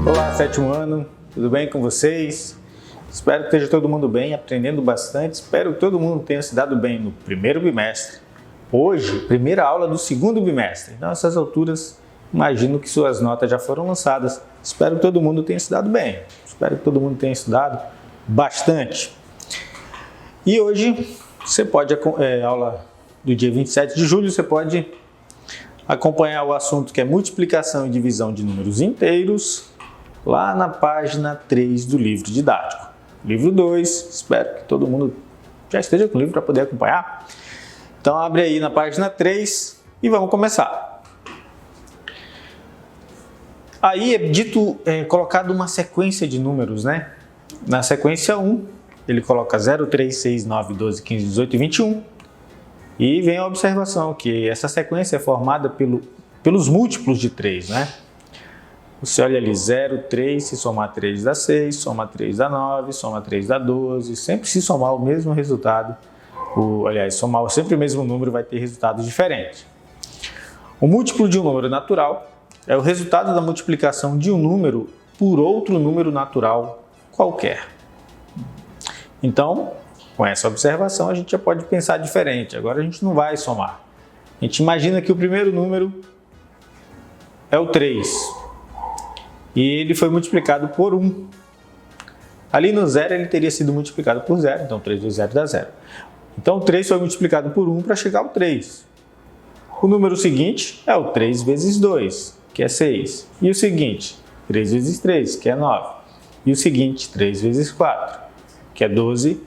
Olá, sétimo ano, tudo bem com vocês? Espero que esteja todo mundo bem, aprendendo bastante. Espero que todo mundo tenha se dado bem no primeiro bimestre. Hoje, primeira aula do segundo bimestre. Então, nessas alturas, imagino que suas notas já foram lançadas. Espero que todo mundo tenha se dado bem. Espero que todo mundo tenha estudado bastante. E hoje, você pode, aula do dia 27 de julho, você pode acompanhar o assunto que é multiplicação e divisão de números inteiros, lá na página 3 do livro didático. Livro 2, espero que todo mundo já esteja com o livro para poder acompanhar. Então abre aí na página 3 e vamos começar. Aí é colocado uma sequência de números, né? Na sequência 1, ele coloca 0, 3, 6, 9, 12, 15, 18 e 21. E vem a observação que essa sequência é formada pelos múltiplos de 3, né? Você olha ali, 0, 3, se somar 3 dá 6, soma 3 dá 9, soma 3 dá 12. Sempre se somar o mesmo resultado, somar sempre o mesmo número vai ter resultados diferentes. O múltiplo de um número natural é o resultado da multiplicação de um número por outro número natural qualquer. Então, com essa observação, a gente já pode pensar diferente. Agora a gente não vai somar. A gente imagina que o primeiro número é o 3. E ele foi multiplicado por 1. Ali no 0 ele teria sido multiplicado por 0, então 3 vezes 0 dá 0. Então o 3 foi multiplicado por 1 para chegar ao 3. O número seguinte é o 3 vezes 2, que é 6. E o seguinte, 3 vezes 3, que é 9. E o seguinte, 3 vezes 4, que é 12.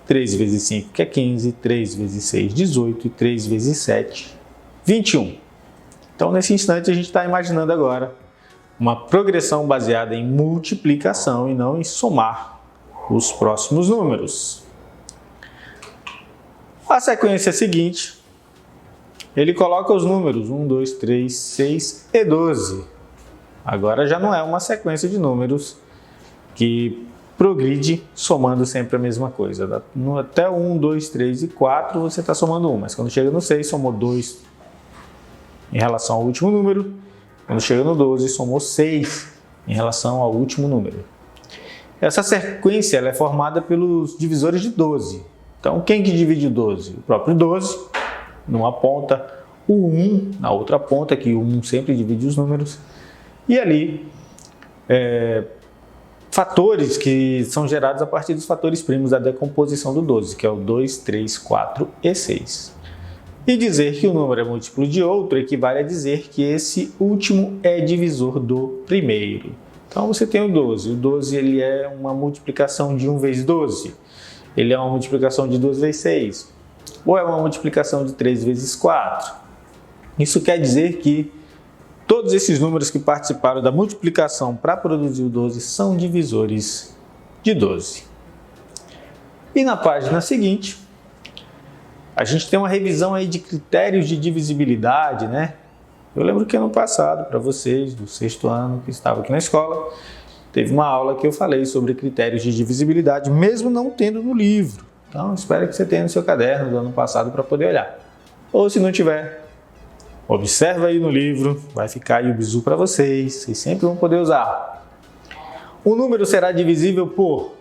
3 vezes 5, que é 15. 3 vezes 6, 18. E 3 vezes 7, 21. Então nesse instante a gente está imaginando agora uma progressão baseada em multiplicação e não em somar os próximos números. A sequência seguinte, ele coloca os números 1, 2, 3, 6 e 12. Agora já não é uma sequência de números que progride somando sempre a mesma coisa. Até 1, 2, 3 e 4 você está somando 1, mas quando chega no 6 somou 2 em relação ao último número. Quando chega no 12, somou 6 em relação ao último número. Essa sequência ela é formada pelos divisores de 12. Então, quem que divide o 12? O próprio 12, numa ponta, o 1 na outra ponta, que o 1 sempre divide os números. E ali, fatores que são gerados a partir dos fatores primos da decomposição do 12, que é o 2, 3, 4 e 6. E dizer que o número é múltiplo de outro equivale a dizer que esse último é divisor do primeiro. Então você tem o 12. O 12 ele é uma multiplicação de 1 vezes 12. Ele é uma multiplicação de 2 vezes 6. Ou é uma multiplicação de 3 vezes 4. Isso quer dizer que todos esses números que participaram da multiplicação para produzir o 12 são divisores de 12. E na página seguinte, a gente tem uma revisão aí de critérios de divisibilidade, né? Eu lembro que ano passado, para vocês, do sexto ano que estava aqui na escola, teve uma aula que eu falei sobre critérios de divisibilidade, mesmo não tendo no livro. Então, espero que você tenha no seu caderno do ano passado para poder olhar. Ou se não tiver, observa aí no livro, vai ficar aí o bizu para vocês sempre vão poder usar. O número será divisível por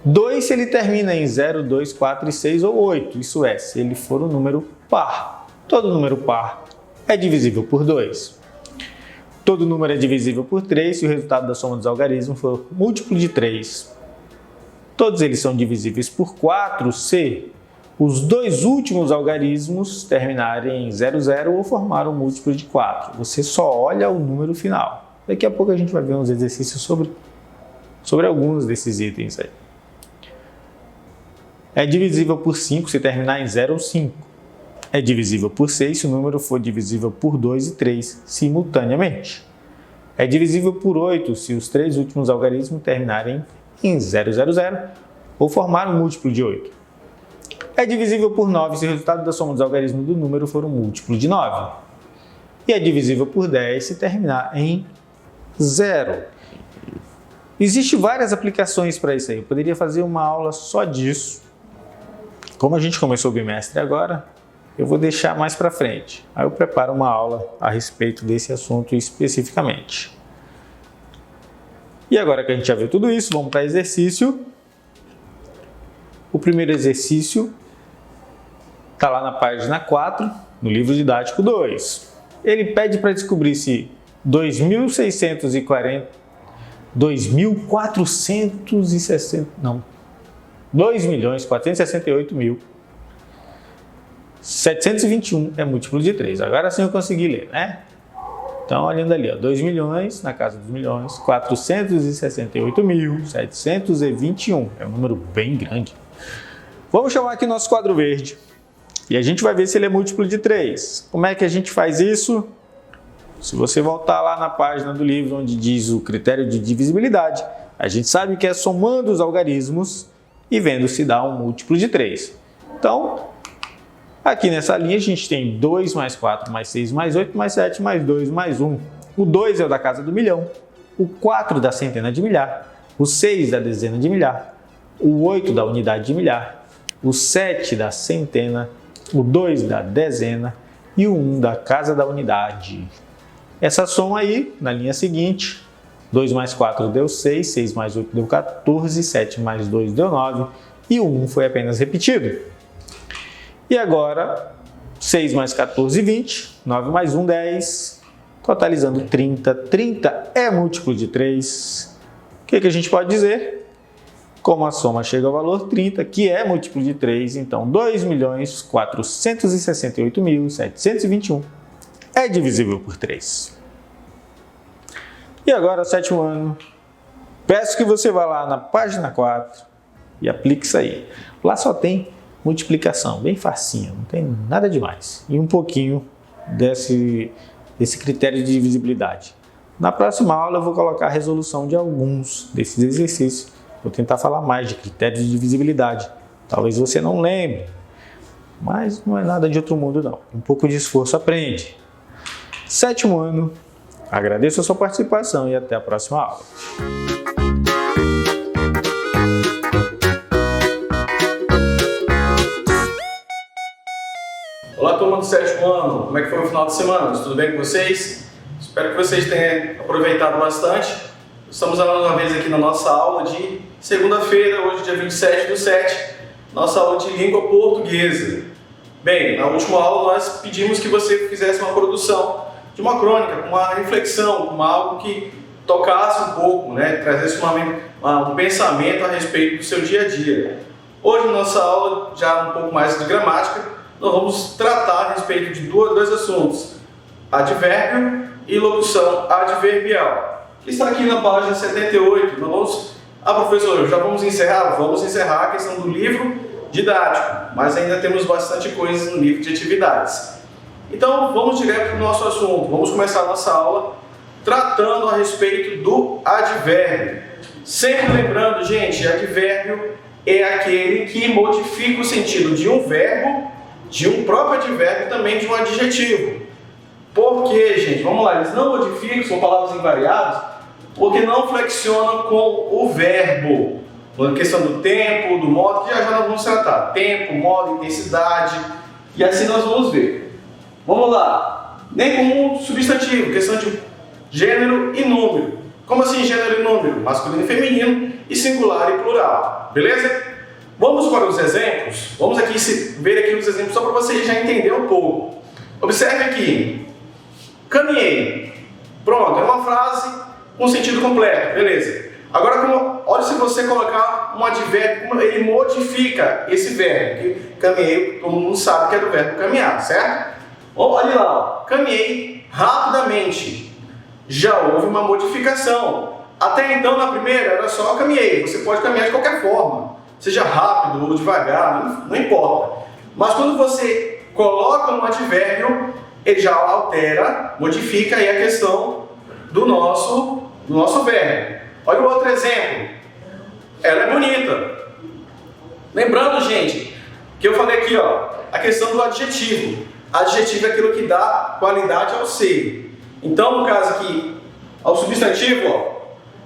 2 se ele termina em 0, 2, 4 e 6 ou 8, isso é, se ele for um número par. Todo número par é divisível por 2. Todo número é divisível por 3 se o resultado da soma dos algarismos for múltiplo de 3. Todos eles são divisíveis por 4 se os dois últimos algarismos terminarem em 0, 0 ou formar um múltiplo de 4. Você só olha o número final. Daqui a pouco a gente vai ver uns exercícios sobre alguns desses itens aí. É divisível por 5 se terminar em 0 ou 5. É divisível por 6 se o número for divisível por 2 e 3 simultaneamente. É divisível por 8 se os três últimos algarismos terminarem em 0, 0, 0 ou formar um múltiplo de 8. É divisível por 9 se o resultado da soma dos algarismos do número for um múltiplo de 9. E é divisível por 10 se terminar em 0. Existem várias aplicações para isso aí. Eu poderia fazer uma aula só disso. Como a gente começou o bimestre agora, eu vou deixar mais para frente. Aí eu preparo uma aula a respeito desse assunto especificamente. E agora que a gente já viu tudo isso, vamos para exercício. O primeiro exercício está lá na página 4, no livro didático 2. Ele pede para descobrir se 2.468.721 é múltiplo de 3. Agora sim eu consegui ler, né? Então, olhando ali, ó, 2 milhões, na casa dos milhões, 468.721. É um número bem grande. Vamos chamar aqui nosso quadro verde. E a gente vai ver se ele é múltiplo de 3. Como é que a gente faz isso? Se você voltar lá na página do livro onde diz o critério de divisibilidade, a gente sabe que é somando os algarismos e vendo se dá um múltiplo de 3. Então, aqui nessa linha a gente tem 2 mais 4 mais 6 mais 8 mais 7 mais 2 mais 1. O 2 é o da casa do milhão, o 4 da centena de milhar, o 6 da dezena de milhar, o 8 da unidade de milhar, o 7 da centena, o 2 da dezena e o 1 da casa da unidade. Essa soma aí, na linha seguinte, 2 mais 4 deu 6, 6 mais 8 deu 14, 7 mais 2 deu 9 e o 1 foi apenas repetido. E agora, 6 mais 14, 20, 9 mais 1, 10, totalizando 30. 30 é múltiplo de 3. O que a gente pode dizer? Como a soma chega ao valor 30, que é múltiplo de 3, então 2.468.721 é divisível por 3. E agora, sétimo ano, peço que você vá lá na página 4 e aplique isso aí. Lá só tem multiplicação, bem facinho, não tem nada demais. E um pouquinho desse critério de divisibilidade. Na próxima aula eu vou colocar a resolução de alguns desses exercícios. Vou tentar falar mais de critério de divisibilidade. Talvez você não lembre, mas não é nada de outro mundo não. Um pouco de esforço aprende. Sétimo ano, agradeço a sua participação e até a próxima aula. Olá, turma do sétimo ano, como é que foi o final de semana? Tudo bem com vocês? Espero que vocês tenham aproveitado bastante. Estamos mais uma vez aqui na nossa aula de segunda-feira, hoje dia 27/7, nossa aula de língua portuguesa. Bem, na última aula nós pedimos que você fizesse uma produção de uma crônica, uma reflexão, algo que tocasse um pouco, né? Trazesse um pensamento a respeito do seu dia a dia. Hoje, na nossa aula, já um pouco mais de gramática, nós vamos tratar a respeito de dois assuntos, advérbio e locução adverbial, que está aqui na página 78. Professor, já vamos encerrar? Vamos encerrar a questão do livro didático, mas ainda temos bastante coisas no livro de atividades. Então, vamos direto para o nosso assunto. Vamos começar a nossa aula tratando a respeito do advérbio. Sempre lembrando, gente, advérbio é aquele que modifica o sentido de um verbo, de um próprio advérbio e também de um adjetivo. Por quê, gente? Vamos lá, eles não modificam, são palavras invariáveis, porque não flexionam com o verbo. A questão do tempo, do modo, que já nós vamos tratar. Tempo, modo, intensidade, e assim nós vamos ver. Vamos lá. Nem como um substantivo, questão de gênero e número. Como assim gênero e número? Masculino e feminino, e singular e plural. Beleza? Vamos para os exemplos. Vamos aqui ver aqui os exemplos só para você já entender um pouco. Observe aqui. Caminhei. Pronto, é uma frase com sentido completo. Beleza. Agora, olha, se você colocar um advérbio, como ele modifica esse verbo. Que caminhei, todo mundo sabe que é do verbo caminhar, certo? Olha lá, caminhei rapidamente. Já houve uma modificação. Até então, na primeira, era só caminhei. Você pode caminhar de qualquer forma, seja rápido ou devagar, não importa. Mas quando você coloca um advérbio, ele já altera, modifica aí a questão do nosso verbo. Olha o outro exemplo. Ela é bonita. Lembrando, gente, que eu falei aqui, ó, a questão do adjetivo. Adjetivo é aquilo que dá qualidade ao ser. Então, no caso aqui, ao substantivo, ó,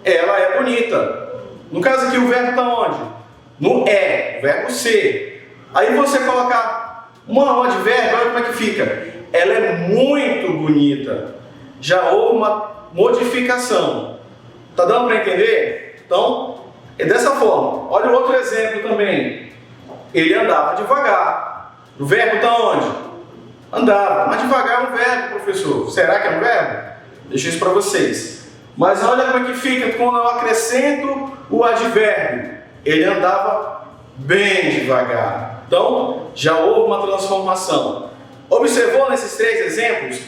ela é bonita. No caso aqui, o verbo está onde? No é, o verbo ser. Aí você colocar uma O de verbo, olha como é que fica. Ela é muito bonita. Já houve uma modificação. Tá dando para entender? Então, é dessa forma. Olha o outro exemplo também. Ele andava devagar. O verbo está onde? Andava. Mas devagar é um verbo, professor. Será que é um verbo? Deixa isso para vocês. Mas olha como é que fica quando eu acrescento o advérbio. Ele andava bem devagar. Então, já houve uma transformação. Observou nesses três exemplos?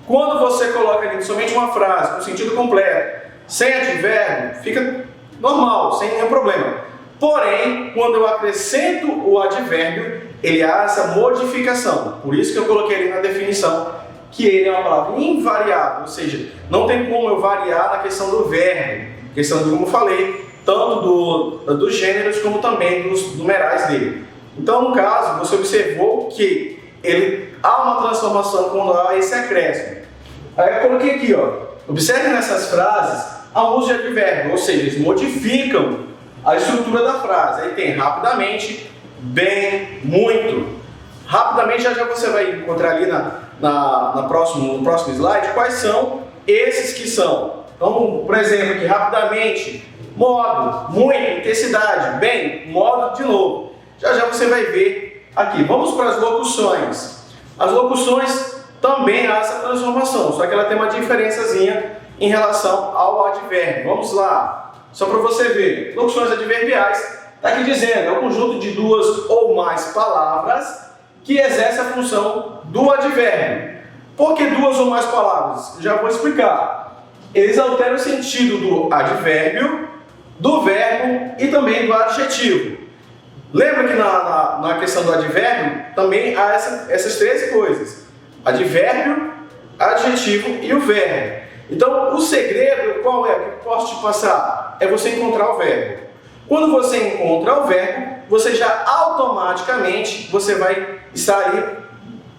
Quando você coloca ali somente uma frase com sentido completo, sem advérbio, fica normal, sem nenhum problema. Porém, quando eu acrescento o advérbio, ele há essa modificação. Por isso que eu coloquei ali na definição que ele é uma palavra invariável, ou seja, não tem como eu variar na questão do verbo, questão de como eu falei, tanto dos gêneros como também dos numerais dele. Então, no caso, você observou que há uma transformação quando há esse acréscimo. Aí eu coloquei aqui, observe nessas frases a uso de advérbio, ou seja, eles modificam a estrutura da frase. Aí tem rapidamente, bem, muito. Rapidamente já você vai encontrar ali no próximo slide quais são esses que são. Então, por exemplo, aqui, rapidamente, modo, muito, intensidade, bem, modo de novo. Já você vai ver aqui. Vamos para as locuções. As locuções também há essa transformação, só que ela tem uma diferençazinha em relação ao advérbio. Vamos lá, só para você ver. Locuções adverbiais, está aqui dizendo, é um conjunto de duas ou mais palavras que exerce a função do advérbio. Por que duas ou mais palavras? Já vou explicar. Eles alteram o sentido do advérbio, do verbo e também do adjetivo. Lembra que na questão do advérbio também há essas três coisas: advérbio, adjetivo e o verbo. Então, o segredo qual é? O que eu posso te passar? É você encontrar o verbo. Quando você encontra o verbo, você já automaticamente você vai estar ali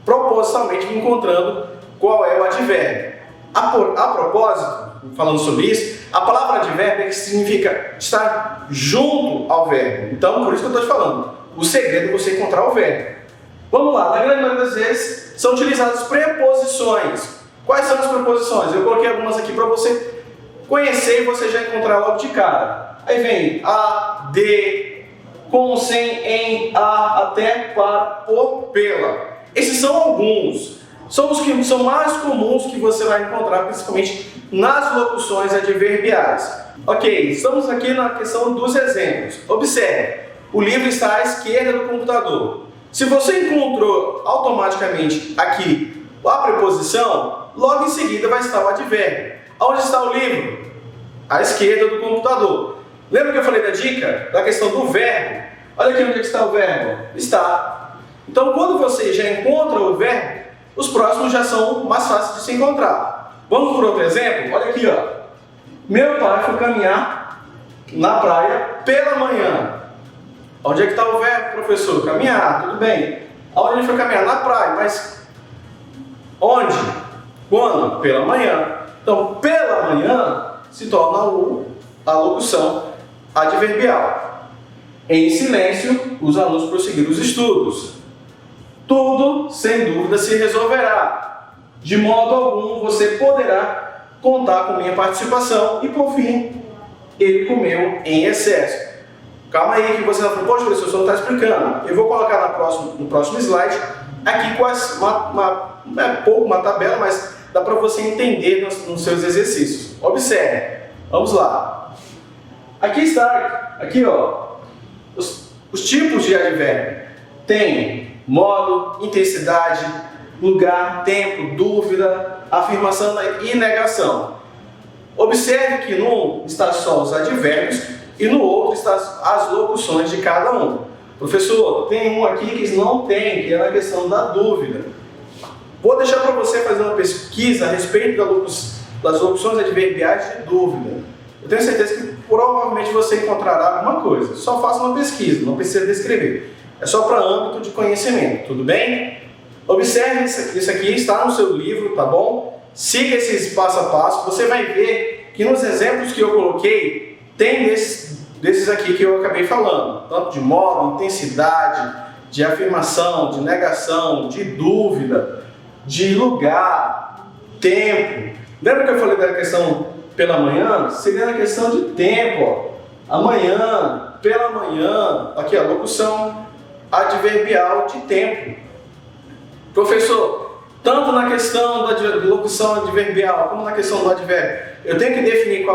propositalmente encontrando qual é o advérbio. A propósito, falando sobre isso, a palavra advérbio é que significa estar junto ao verbo. Então, por isso que eu estou te falando. O segredo é você encontrar o verbo. Vamos lá, na grande maioria das vezes são utilizadas preposições. Quais são as preposições? Eu coloquei algumas aqui para você conhecer e você já encontrar logo de cara. Aí vem a, de, com, sem, em, a, até, para, por, pela. Esses são alguns. São os que são mais comuns que você vai encontrar, principalmente nas locuções adverbiais. Ok, estamos aqui na questão dos exemplos. Observe, o livro está à esquerda do computador. Se você encontrou automaticamente aqui a preposição, logo em seguida vai estar o advérbio. Onde está o livro? À esquerda do computador. Lembra que eu falei da dica? Da questão do verbo? Olha aqui onde está o verbo. Está. Então, quando você já encontra o verbo, os próximos já são mais fáceis de se encontrar. Vamos por outro exemplo? Olha aqui, Meu pai foi caminhar na praia pela manhã. Onde é que está o verbo, professor? Caminhar, tudo bem. Aonde ele foi caminhar? Na praia, mas onde? Quando? Pela manhã. Então, pela manhã se torna a locução adverbial. Em silêncio, os alunos prosseguiram os estudos. Tudo, sem dúvida, se resolverá. De modo algum, você poderá contar com minha participação. E, por fim, ele comeu em excesso. Calma aí que você não falou, poxa, professor, você não está explicando. Eu vou colocar no próximo slide, aqui com uma tabela, mas dá para você entender nos seus exercícios. Observe. Vamos lá. Aqui está, os tipos de advérbio. Tem modo, intensidade, lugar, tempo, dúvida, afirmação e negação. Observe que num está só os advérbios e no outro está as locuções de cada um. Professor, tem um aqui que não tem, que é na questão da dúvida. Vou deixar para você fazer uma pesquisa a respeito das locuções adverbiais de dúvida. Eu tenho certeza que provavelmente você encontrará alguma coisa. Só faça uma pesquisa, não precisa descrever. É só para âmbito de conhecimento, tudo bem? Observe, isso aqui está no seu livro, tá bom? Siga esses passo a passo, você vai ver que nos exemplos que eu coloquei, tem desses aqui que eu acabei falando, tanto de modo, intensidade, de afirmação, de negação, de dúvida, de lugar, tempo. Lembra que eu falei da questão pela manhã? Seria na questão de tempo, ó. Amanhã, pela manhã, aqui a locução adverbial de tempo. Professor, tanto na questão da locução adverbial como na questão do advérbio, eu tenho que definir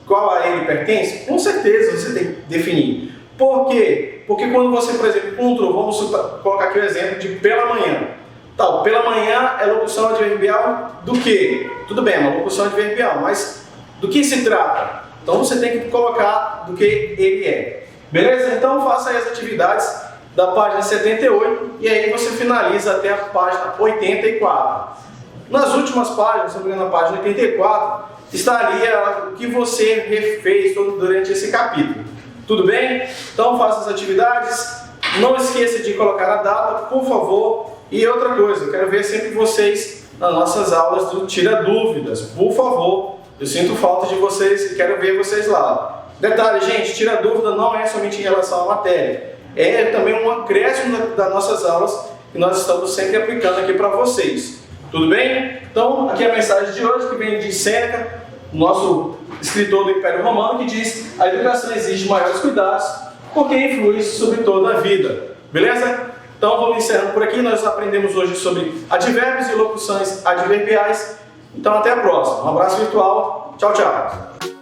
qual a ele pertence? Com certeza você tem que definir. Por quê? Porque quando você, por exemplo, encontrou, vamos colocar aqui o exemplo de pela manhã. Tá, pela manhã é locução adverbial do quê? Tudo bem, é uma locução adverbial, mas do que se trata? Então você tem que colocar do que ele é. Beleza? Então faça aí as atividades da página 78 e aí você finaliza até a página 84. Nas últimas páginas, se não me engano, na página 84, estaria o que você refez durante esse capítulo. Tudo bem? Então faça as atividades, não esqueça de colocar a data, por favor. E outra coisa, eu quero ver sempre vocês nas nossas aulas do Tira Dúvidas, por favor. Eu sinto falta de vocês e quero ver vocês lá. Detalhe, gente, Tira Dúvida não é somente em relação à matéria, é também um acréscimo das nossas aulas que nós estamos sempre aplicando aqui para vocês. Tudo bem? Então, aqui é a mensagem de hoje que vem de Sêneca, nosso escritor do Império Romano, que diz: a educação exige maiores cuidados porque influi sobre toda a vida. Beleza? Então vamos encerrando por aqui. Nós aprendemos hoje sobre advérbios e locuções adverbiais. Então até a próxima. Um abraço virtual. Tchau, tchau.